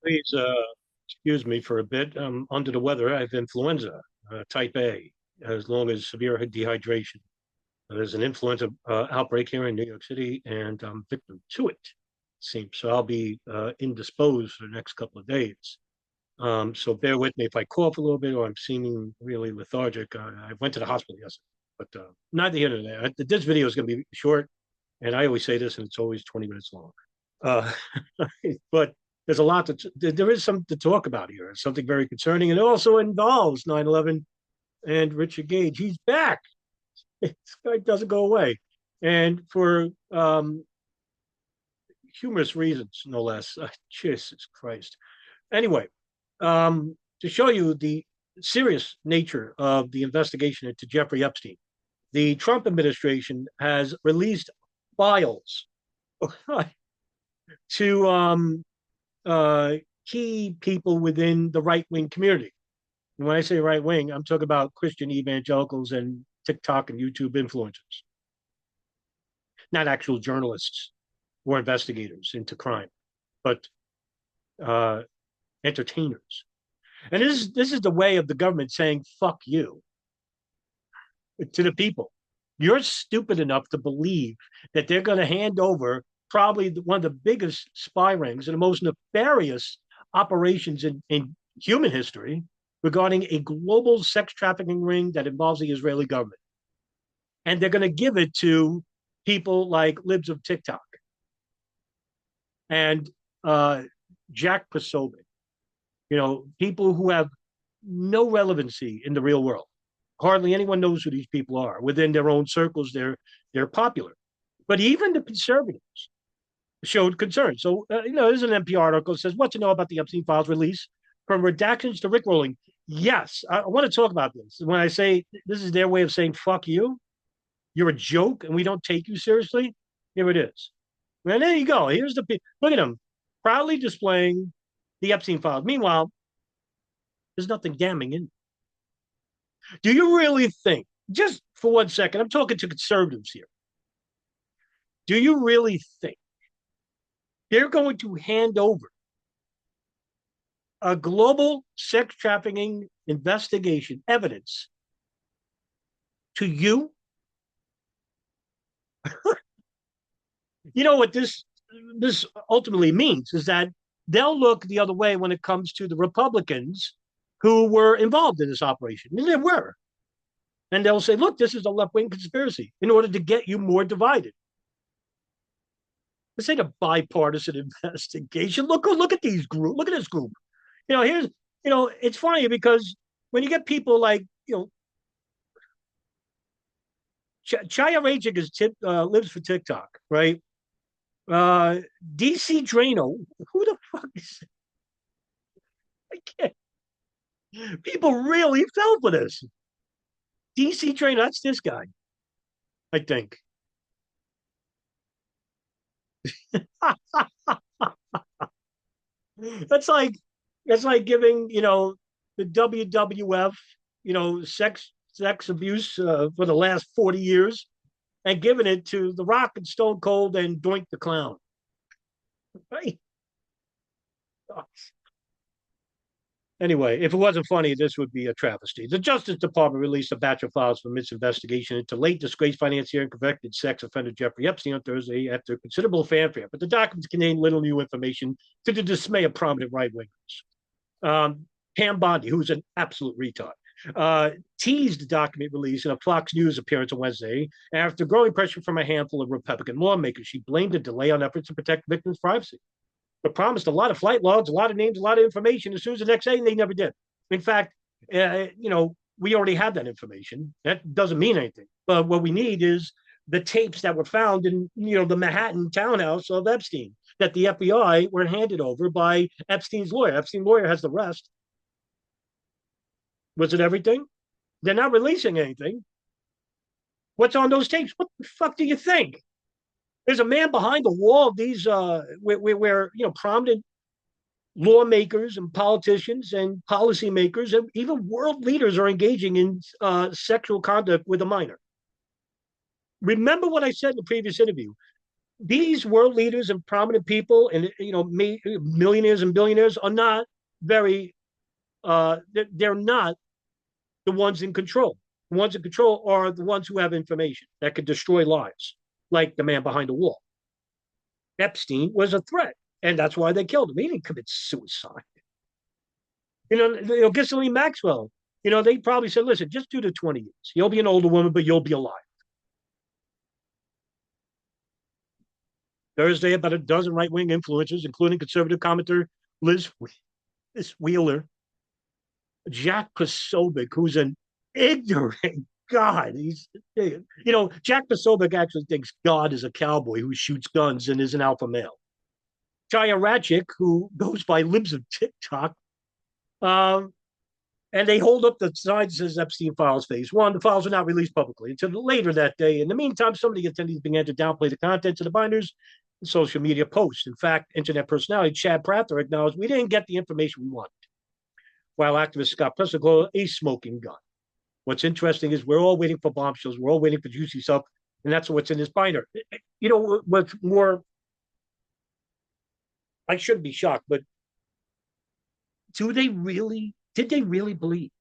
Please excuse me for a bit. I'm under the weather. I have influenza, type A, as long as severe dehydration. There's an influenza outbreak here in New York City, and I'm victim to it, seems. So I'll be indisposed for the next couple of days. So bear with me if I cough a little bit or I'm seeming really lethargic. I went to the hospital yesterday, but neither here nor there. This video is going to be short, and I always say this, and it's always 20 minutes long. Uh, but there's a lot there is something to talk about here. It's something very concerning, and it also involves 9/11 and Richard Gage. He's back. This guy doesn't go away, and for humorous reasons, no less. Jesus Christ. Anyway, to show you the serious nature of the investigation into Jeffrey Epstein, the Trump administration has released files to key people within the right wing community. And when I say right wing, I'm talking about Christian evangelicals and TikTok and YouTube influencers, not actual journalists or investigators into crime, but uh, entertainers. And this is the way of the government saying "fuck you" to the people. You're stupid enough to believe that they're going to hand over probably one of the biggest spy rings and the most nefarious operations in human history regarding a global sex trafficking ring that involves the Israeli government. And they're going to give it to people like libs of TikTok and Jack Posobiec, people who have no relevancy in the real world. Hardly anyone knows who these people are. Within their own circles, they're popular. But even the conservatives showed concern. So, there's an NPR article that says, what to know about the Epstein files release from redactions to rickrolling. Yes, I want to talk about this. When I say this is their way of saying, fuck you, you're a joke and we don't take you seriously, here it is. And there you go. Here's look at them proudly displaying the Epstein files. Meanwhile, there's nothing damning in it. Do you really think, just for 1 second, I'm talking to conservatives here, do you really think they're going to hand over a global sex trafficking investigation evidence to you? You know what this ultimately means is that they'll look the other way when it comes to the Republicans who were involved in this operation. And they were. And they'll say, look, this is a left wing conspiracy in order to get you more divided. This ain't a bipartisan investigation. Look at these group. Look at this group. Here's it's funny because when you get people like Chaya Rachik lives for TikTok, right? DC Drano, who the fuck is? I can't. People really fell for this. DC Drano, that's this guy, I think. that's like that's like giving the WWF sex abuse for the last 40 years and giving it to The Rock and Stone Cold and Doink the Clown. Right? Anyway, if it wasn't funny, this would be a travesty. The Justice Department released a batch of files from its investigation into late disgraced financier and convicted sex offender Jeffrey Epstein on Thursday after considerable fanfare. But the documents contain little new information to the dismay of prominent right wingers. Pam Bondi, who's an absolute retard, teased the document release in a Fox News appearance on Wednesday after growing pressure from a handful of Republican lawmakers. She blamed the delay on efforts to protect victims' privacy, but promised a lot of flight logs, a lot of names, a lot of information as soon as the next day, and they never did. In fact, we already had that information. That doesn't mean anything. But what we need is the tapes that were found in the Manhattan townhouse of Epstein that the FBI were handed over by Epstein's lawyer. Epstein's lawyer has the rest. Was it everything? They're not releasing anything. What's on those tapes? What the fuck do you think? There's a man behind the wall of these where prominent lawmakers and politicians and policymakers and even world leaders are engaging in sexual conduct with a minor. Remember what I said in the previous interview. these world leaders and prominent people and millionaires and billionaires are not very they're not the ones in control. The ones in control are the ones who have information that could destroy lives, like the man behind the wall. Epstein was a threat, and that's why they killed him. He didn't commit suicide. Ghislaine Maxwell, they probably said, listen, just do the 20 years. You'll be an older woman, but you'll be alive. Thursday, about a dozen right-wing influencers, including conservative commentator Liz Wheeler, Jack Posobiec, who's an ignorant God. Jack Posobiec actually thinks God is a cowboy who shoots guns and is an alpha male. Chaya Ratchik, who goes by Libs of TikTok, and they hold up the sign that says Epstein Files Phase 1. The files were not released publicly until later that day. In the meantime, some of the attendees began to downplay the contents of the binders in social media posts. In fact, internet personality Chad Prather acknowledged we didn't get the information we wanted, while activist Scott Presser called it a smoking gun. What's interesting is we're all waiting for bombshells. We're all waiting for juicy stuff, and that's what's in this binder. What's more, I shouldn't be shocked, but did they really believe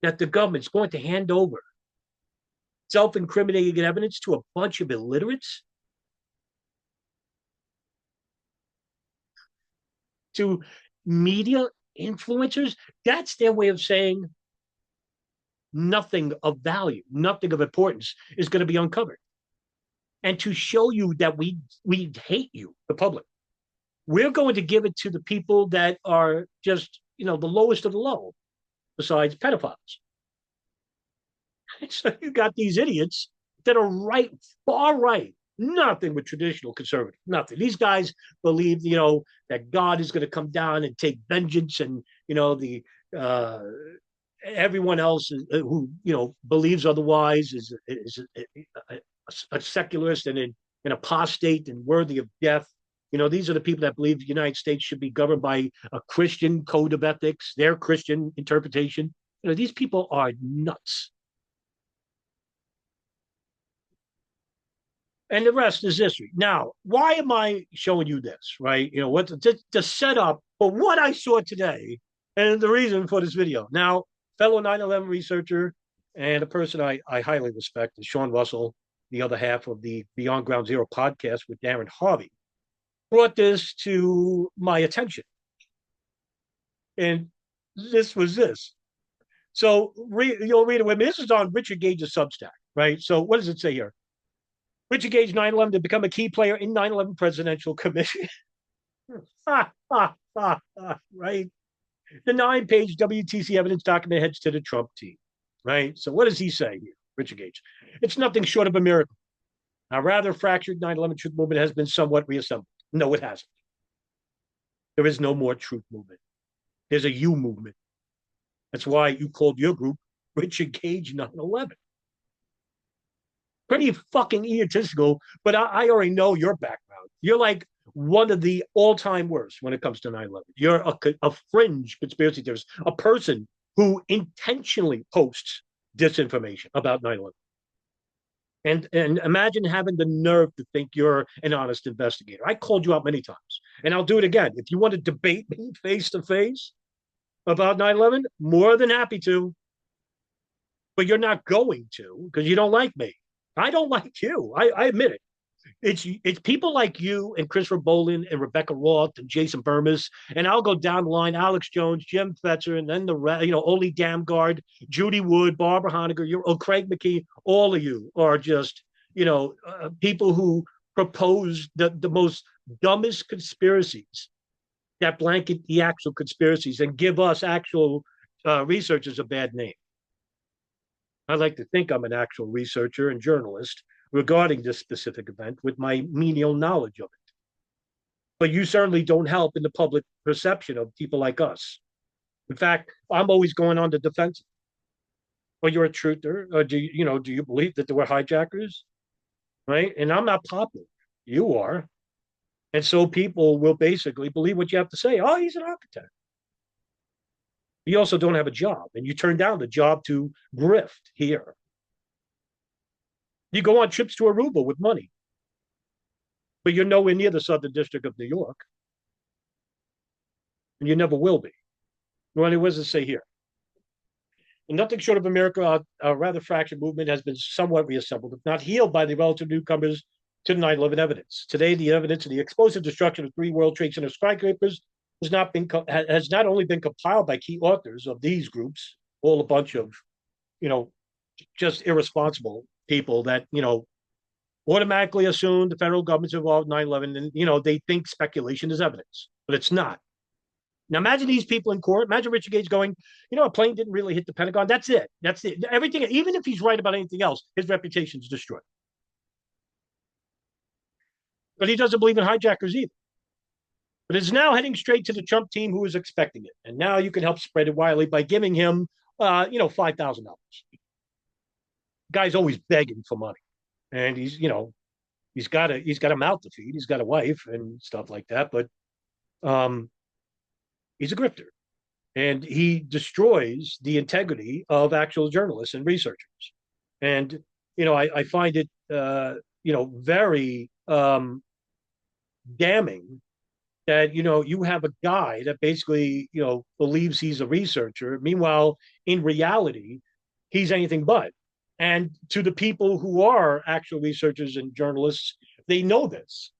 that the government's going to hand over self-incriminating evidence to a bunch of illiterates? To media influencers? That's their way of saying nothing of value, nothing of importance is going to be uncovered. And to show you that we hate you, the public, we're going to give it to the people that are just, the lowest of the low, besides pedophiles. So you got these idiots that are right, far right, nothing with traditional conservative, nothing. These guys believe, that God is going to come down and take vengeance, and everyone else who believes otherwise is a secularist and an apostate and worthy of death. These are the people that believe the United States should be governed by a Christian code of ethics, their Christian interpretation. These people are nuts. And the rest is history. Now, why am I showing you this, right? What to set up for what I saw today and the reason for this video. Now, fellow 9/11 researcher and a person I highly respect is Sean Russell, the other half of the Beyond Ground Zero podcast with Darren Harvey, brought this to my attention. And this was this. So you'll read it with me. This is on Richard Gage's Substack, right? So what does it say here? Richard Gage, 9/11, to become a key player in 9/11 presidential commission. Right? The 9-page WTC evidence document heads to the Trump team, right? So what does he say here, Richard Gage? It's nothing short of a miracle. Our rather fractured 9/11 truth movement has been somewhat reassembled. No, it hasn't. There is no more truth movement. There's a you movement. That's why you called your group Richard Gage 9/11. Pretty fucking egotistical, but I already know your background. You're like one of the all-time worst when it comes to 9/11. You're a fringe conspiracy theorist, a person who intentionally posts disinformation about 9/11. And imagine having the nerve to think you're an honest investigator. I called you out many times, and I'll do it again. If you want to debate me face to face about 9/11, more than happy to. But you're not going to because you don't like me. I don't like you. I admit it. It's people like you and Christopher Bolin and Rebecca Roth and Jason Burmis, and I'll go down the line: Alex Jones, Jim Fetzer, and then Oli Damgard, Judy Wood, Barbara Honegger, Craig McKee. All of you are just people who propose the most dumbest conspiracies that blanket the actual conspiracies and give us actual researchers a bad name. I like to think I'm an actual researcher and journalist regarding this specific event with my menial knowledge of it. But you certainly don't help in the public perception of people like us. In fact, I'm always going on the defensive. Or you're a truther, or do you believe that there were hijackers? Right? And I'm not popular. You are. And so people will basically believe what you have to say. Oh, he's an architect. You also don't have a job, and you turn down the job to grift here. You go on trips to Aruba with money. but you're nowhere near the Southern District of New York, and you never will be. Well, what does it say here? Nothing short of America, a rather fractured movement has been somewhat reassembled, if not healed by the relative newcomers to the 9/11 evidence. Today, the evidence of the explosive destruction of 3 World Trade Center skyscrapers has not only been compiled by key authors of these groups, all a bunch of, you know, just irresponsible people that, automatically assume the federal government's involved in 9/11, and, they think speculation is evidence, but it's not. Now imagine these people in court. Imagine Richard Gage going, a plane didn't really hit the Pentagon. That's it. That's it. Everything, even if he's right about anything else, his reputation is destroyed. But he doesn't believe in hijackers either. But it's now heading straight to the Trump team who is expecting it. And now you can help spread it widely by giving him, $5,000. Guy's always begging for money. And he's got a mouth to feed. He's got a wife and stuff like that. But he's a grifter. And he destroys the integrity of actual journalists and researchers. And, I find it, very damning that, you have a guy that basically, believes he's a researcher. Meanwhile, in reality, he's anything but. And to the people who are actual researchers and journalists, they know this.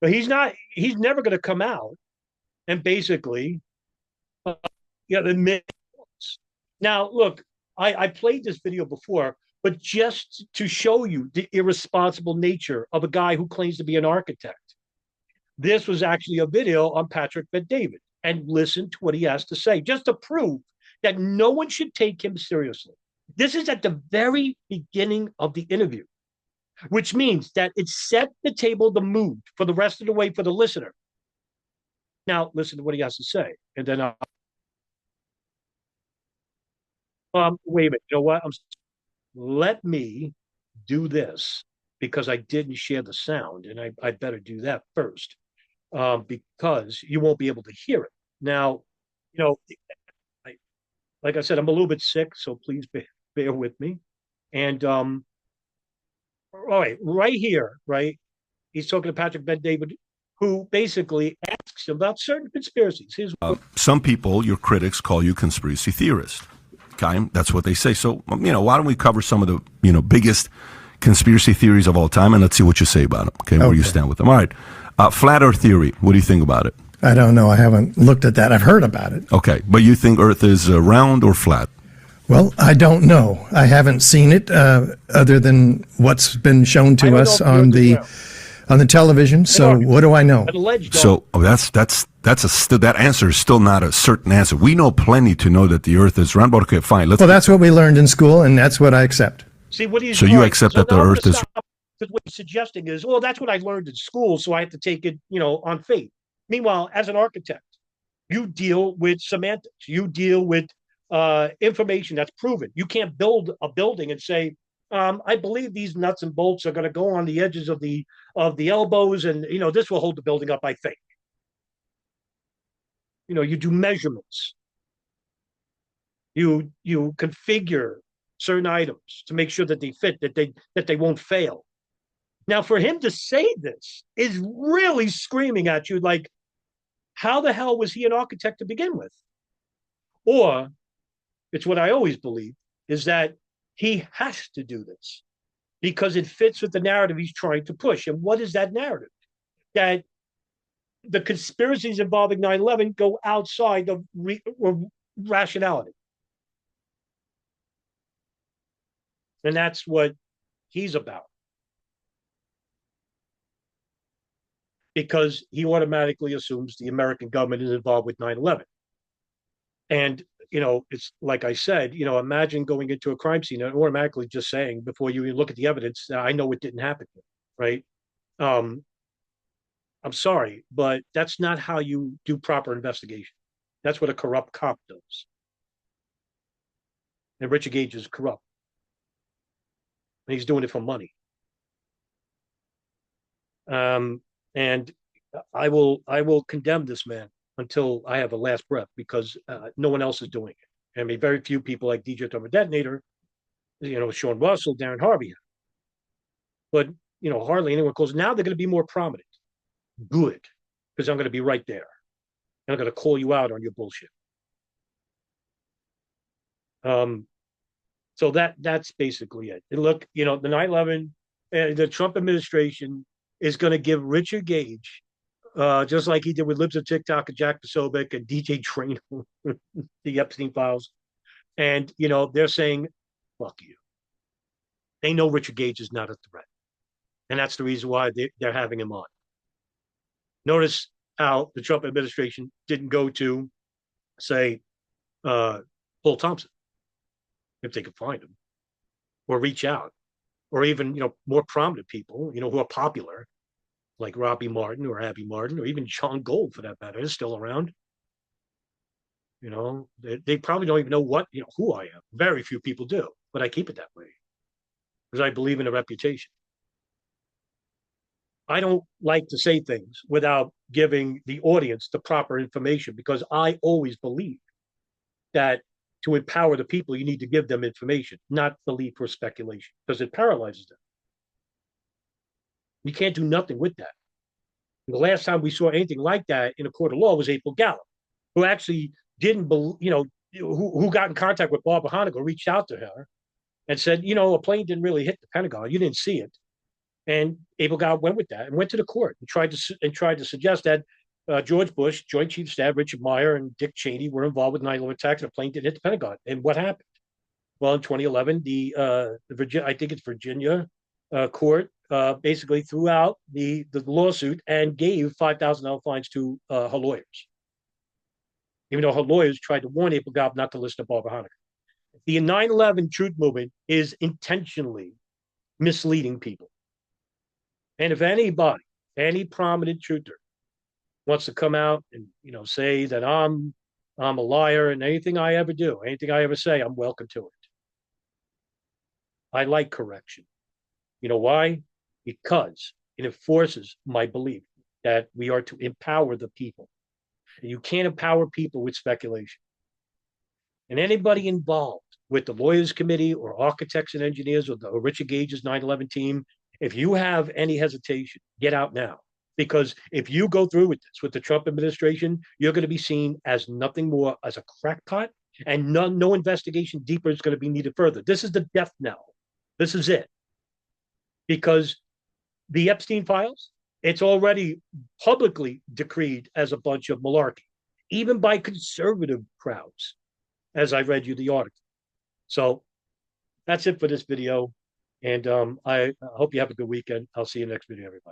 But he's never going to come out and basically, admit. Now, look, I played this video before, but just to show you the irresponsible nature of a guy who claims to be an architect. This was actually a video on Patrick Bet-David, and listen to what he has to say, just to prove that no one should take him seriously. This is at the very beginning of the interview, which means that it set the table, the mood for the rest of the way for the listener. Now, listen to what he has to say, and then wait a minute. You know what? Let me do this because I didn't share the sound, and I better do that first because you won't be able to hear it. Now, like I said, I'm a little bit sick, so please bear with me. And all right here, right? He's talking to Patrick Bet-David, who basically asks him about certain conspiracies. Some people, your critics, call you conspiracy theorist. Okay, that's what they say. So, why don't we cover some of the, biggest conspiracy theories of all time, and let's see what you say about them. Okay, where you stand with them. All right. Flat Earth theory. What do you think about it? I don't know. I haven't looked at that. I've heard about it. Okay, but you think Earth is round or flat? Well, I don't know. I haven't seen it other than what's been shown to us on the television. So what do I know? So that answer is still not a certain answer. We know plenty to know that the Earth is round. But okay, fine. Well, that's what we learned in school, and that's what I accept. See, what he's so you accept that the Earth is. What he's suggesting is, well, that's what I learned in school, so I have to take it, on faith. Meanwhile, as an architect, you deal with semantics. You deal with information that's proven. You can't build a building and say, I believe these nuts and bolts are going to go on the edges of the elbows, and this will hold the building up, I think. You do measurements. You configure certain items to make sure that they fit, that they won't fail. Now, for him to say this is really screaming at you like, how the hell was he an architect to begin with? Or it's what I always believe, is that he has to do this because it fits with the narrative he's trying to push. And what is that narrative? That the conspiracies involving 9/11 go outside of rationality. And that's what he's about. Because he automatically assumes the American government is involved with 9/11. And, it's like I said, imagine going into a crime scene and automatically just saying, before you even look at the evidence, I know it didn't happen, right? I'm sorry, but that's not how you do proper investigation. That's what a corrupt cop does. And Richard Gage is corrupt. And he's doing it for money. And I will condemn this man until I have a last breath because no one else is doing it. I mean, very few people like DJ Thermal Detonator, Sean Russell, Darren Harvey. But hardly anyone calls. Now they're going to be more prominent. Good, because I'm going to be right there. And I'm going to call you out on your bullshit. So that's basically it. And look, the 9/11, the Trump administration is going to give Richard Gage, just like he did with Libs of TikTok and Jack Posobiec and DJ Train, the Epstein files. And, they're saying, fuck you. They know Richard Gage is not a threat. And that's the reason why they're having him on. Notice how the Trump administration didn't go to, say, Paul Thompson, if they could find him, or reach out, or even, more prominent people, who are popular, like Robbie Martin or Abby Martin, or even John Gold, for that matter, is still around. They probably don't even know who I am. Very few people do, but I keep it that way because I believe in a reputation. I don't like to say things without giving the audience the proper information because I always believe that to empower the people, you need to give them information, not belief or speculation, because it paralyzes them. You can't do nothing with that. And the last time we saw anything like that in a court of law was April Gallup, who actually didn't believe, who got in contact with Barbara Honecker, reached out to her and said, a plane didn't really hit the Pentagon. You didn't see it. And Abel Gallup went with that and went to the court and tried to suggest that George Bush, Joint Chiefs of Staff Richard Meyer, and Dick Cheney were involved with 9/11 attacks and a plane didn't hit the Pentagon. And what happened? Well, in 2011, the Virginia, I think it's Virginia court, basically threw out the lawsuit and gave $5,000 fines to her lawyers, even though her lawyers tried to warn Abel Gallup not to listen to Barbara Honecker. The 9/11 truth movement is intentionally misleading people. And if anybody, any prominent truther, wants to come out and say that I'm a liar and anything I ever do, anything I ever say, I'm welcome to it. I like correction. You know why? Because it enforces my belief that we are to empower the people. And you can't empower people with speculation. And anybody involved with the Lawyers Committee or architects and engineers or Richard Gage's 9/11 team, if you have any hesitation, get out now. Because if you go through with this, with the Trump administration, you're going to be seen as nothing more as a crackpot, and no investigation deeper is going to be needed further. This is the death knell. This is it. Because the Epstein files, it's already publicly decreed as a bunch of malarkey, even by conservative crowds, as I read you the article. So that's it for this video. And I hope you have a good weekend. I'll see you next video, everybody.